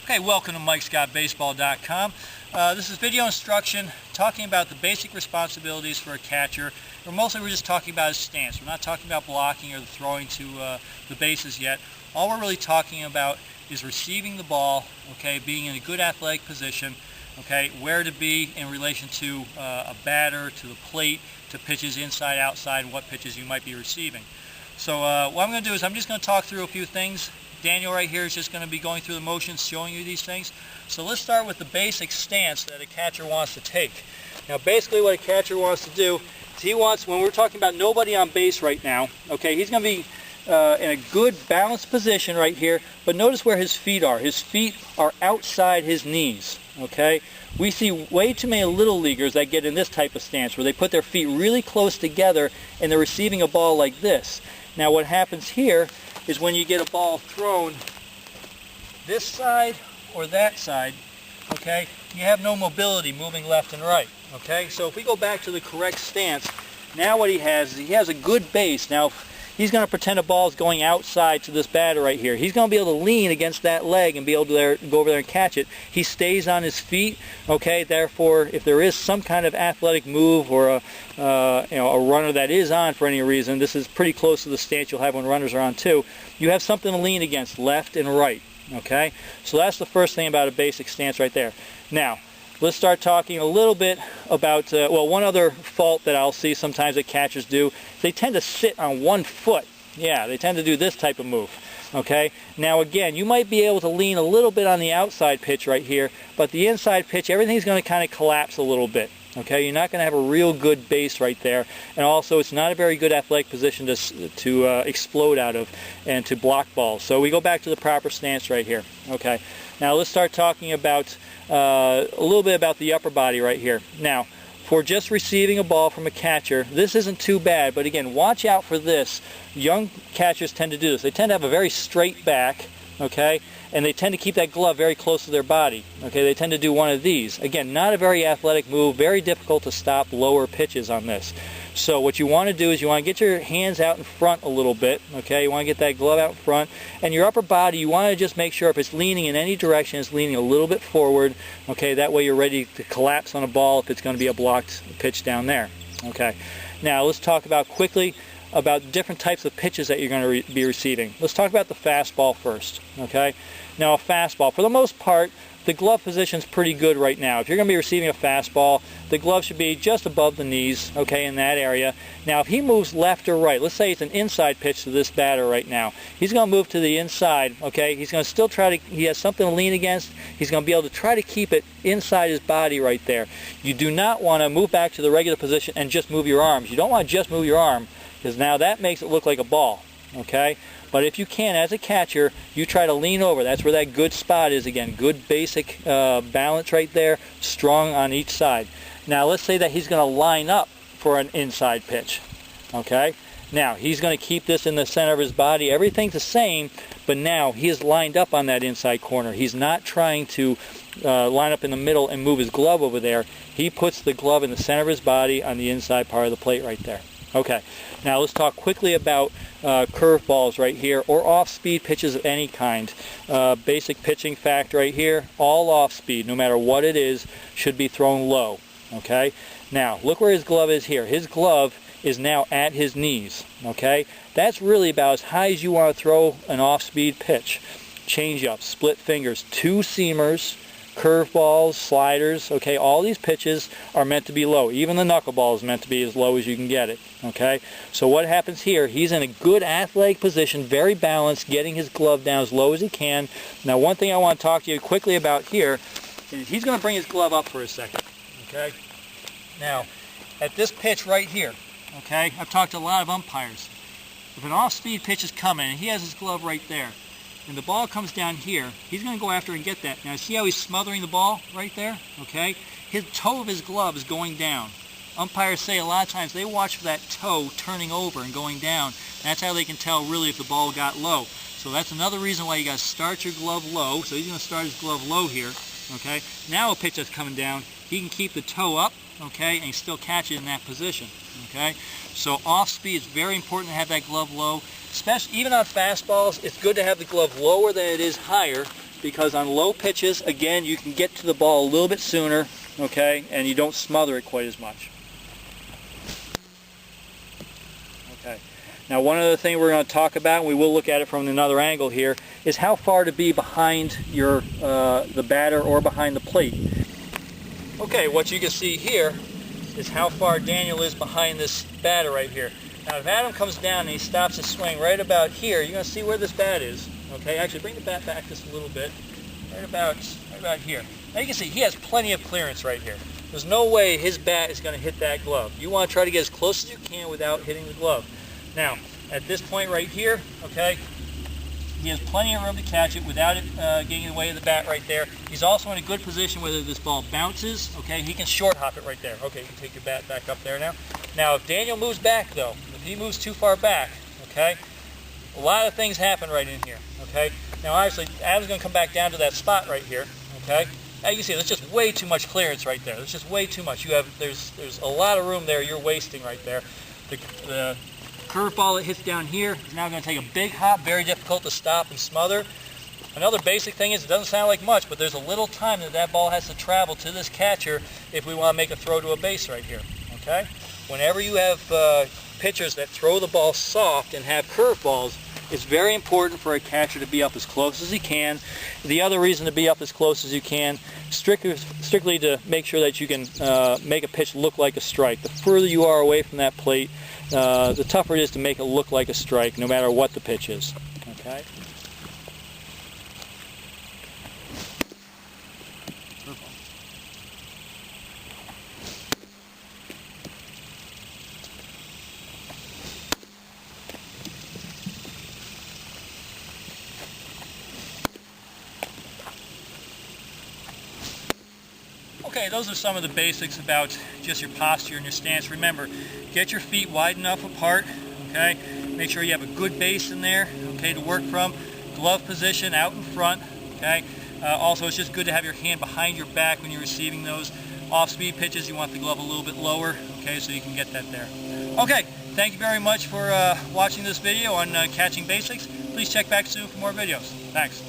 Okay, welcome to mikescottbaseball.com. This is video instruction talking about the basic responsibilities for a catcher. Mostly we're just talking about his stance. We're not talking about blocking or the throwing to the bases yet. All we're really talking about is receiving the ball, okay, being in a good athletic position, okay, where to be in relation to a batter, to the plate, to pitches inside, outside, and what pitches you might be receiving. So what I'm going to do is I'm just going to talk through a few things. Daniel right here is just going to be going through the motions, showing you these things. So let's start with the basic stance that a catcher wants to take. Now basically what a catcher wants to do is he wants, when we're talking about nobody on base right now, okay, he's going to be in a good balanced position right here, but notice where his feet are. His feet are outside his knees, okay? We see way too many little leaguers that get in this type of stance where they put their feet really close together and they're receiving a ball like this. Now what happens here is when you get a ball thrown this side or that side, okay, you have no mobility moving left and right, okay? So if we go back to the correct stance, now what he has is he has a good base. Now he's going to pretend a ball is going outside to this batter right here. He's going to be able to lean against that leg and be able to go over there and catch it. He stays on his feet, okay? Therefore, if there is some kind of athletic move or a runner that is on for any reason, this is pretty close to the stance you'll have when runners are on too, you have something to lean against, left and right, okay? So that's the first thing about a basic stance right there. Now, let's start talking a little bit about, one other fault that I'll see sometimes that catchers do, they tend to sit on one foot. Yeah, they tend to do this type of move, okay? Now again, you might be able to lean a little bit on the outside pitch right here, but the inside pitch, everything's going to kind of collapse a little bit, okay? You're not going to have a real good base right there, and also it's not a very good athletic position to explode out of and to block balls. So we go back to the proper stance right here, okay? Now let's start talking about a little bit about the upper body right here. Now, for just receiving a ball from a catcher, this isn't too bad, but again, watch out for this. Young catchers tend to do this. They tend to have a very straight back, okay, and they tend to keep that glove very close to their body, okay. They tend to do one of these. Again, not a very athletic move, very difficult to stop lower pitches on this. So what you want to do is you want to get your hands out in front a little bit, okay? You want to get that glove out in front, and your upper body, you want to just make sure if it's leaning in any direction, it's leaning a little bit forward, okay? That way you're ready to collapse on a ball if it's going to be a blocked pitch down there, okay? Now let's talk about quickly about different types of pitches that you're going to be receiving. Let's talk about the fastball first, okay? Now a fastball, for the most part, the glove position is pretty good right now. If you're going to be receiving a fastball, the glove should be just above the knees, okay, in that area. Now, if he moves left or right, let's say it's an inside pitch to this batter right now. He's going to move to the inside, okay? He's going to still try to, he has something to lean against. He's going to be able to try to keep it inside his body right there. You do not want to move back to the regular position and just move your arms. You don't want to just move your arm, because now that makes it look like a ball, okay? But if you can, as a catcher, you try to lean over. That's where that good spot is again. Good basic balance right there, strong on each side. Now let's say that he's going to line up for an inside pitch, okay? Now he's going to keep this in the center of his body. Everything's the same, but now he is lined up on that inside corner. He's not trying to line up in the middle and move his glove over there. He puts the glove in the center of his body on the inside part of the plate right there. Okay, now let's talk quickly about curveballs right here, or off-speed pitches of any kind. Basic pitching fact right here, all off-speed, no matter what it is, should be thrown low. Okay, now look where his glove is here. His glove is now at his knees. Okay, that's really about as high as you want to throw an off-speed pitch. Change-up, split fingers, two seamers, curveballs, sliders, okay, all these pitches are meant to be low. Even the knuckleball is meant to be as low as you can get it, okay? So what happens here, he's in a good athletic position, very balanced, getting his glove down as low as he can. Now one thing I want to talk to you quickly about here is he's going to bring his glove up for a second, okay? Now, at this pitch right here, okay, I've talked to a lot of umpires. If an off-speed pitch is coming and he has his glove right there, and the ball comes down here, he's going to go after and get that. Now see how he's smothering the ball right there? Okay? His toe of his glove is going down. Umpires say a lot of times they watch for that toe turning over and going down. That's how they can tell really if the ball got low. So that's another reason why you got to start your glove low. So he's going to start his glove low here. Okay? Now a pitch that's coming down, he can keep the toe up, okay, and still catch it in that position. Okay? So off speed, it's very important to have that glove low. Especially, even on fastballs, it's good to have the glove lower than it is higher, because on low pitches, again, you can get to the ball a little bit sooner, okay, and you don't smother it quite as much. Okay. Now, one other thing we're going to talk about, and we will look at it from another angle here, is how far to be behind your the batter or behind the plate. Okay, what you can see here is how far Daniel is behind this batter right here. Now, if Adam comes down and he stops his swing right about here, you're going to see where this bat is. Okay, actually bring the bat back just a little bit, right about here. Now you can see he has plenty of clearance right here. There's no way his bat is going to hit that glove. You want to try to get as close as you can without hitting the glove. Now, at this point right here, okay, he has plenty of room to catch it without it getting in the way of the bat right there. He's also in a good position whether this ball bounces, okay, he can short hop it right there. Okay, you can take your bat back up there now. Now, if Daniel moves back though, if he moves too far back, okay, a lot of things happen right in here, okay. Now, obviously, Adam's going to come back down to that spot right here, okay. Now you can see there's just way too much clearance right there. There's just way too much. There's a lot of room there you're wasting right there. The curveball that hits down here is now going to take a big hop, very difficult to stop and smother. Another basic thing is, it doesn't sound like much, but there's a little time that ball has to travel to this catcher if we want to make a throw to a base right here, okay? Whenever you have pitchers that throw the ball soft and have curveballs, it's very important for a catcher to be up as close as he can. The other reason to be up as close as you can, strictly to make sure that you can make a pitch look like a strike. The further you are away from that plate, the tougher it is to make it look like a strike, no matter what the pitch is. Okay. Okay, those are some of the basics about just your posture and your stance. Remember, get your feet wide enough apart, okay? Make sure you have a good base in there, okay, to work from. Glove position out in front, okay? Also, it's just good to have your hand behind your back when you're receiving those. Off-speed pitches, you want the glove a little bit lower, okay, so you can get that there. Okay, thank you very much for watching this video on catching basics. Please check back soon for more videos. Thanks.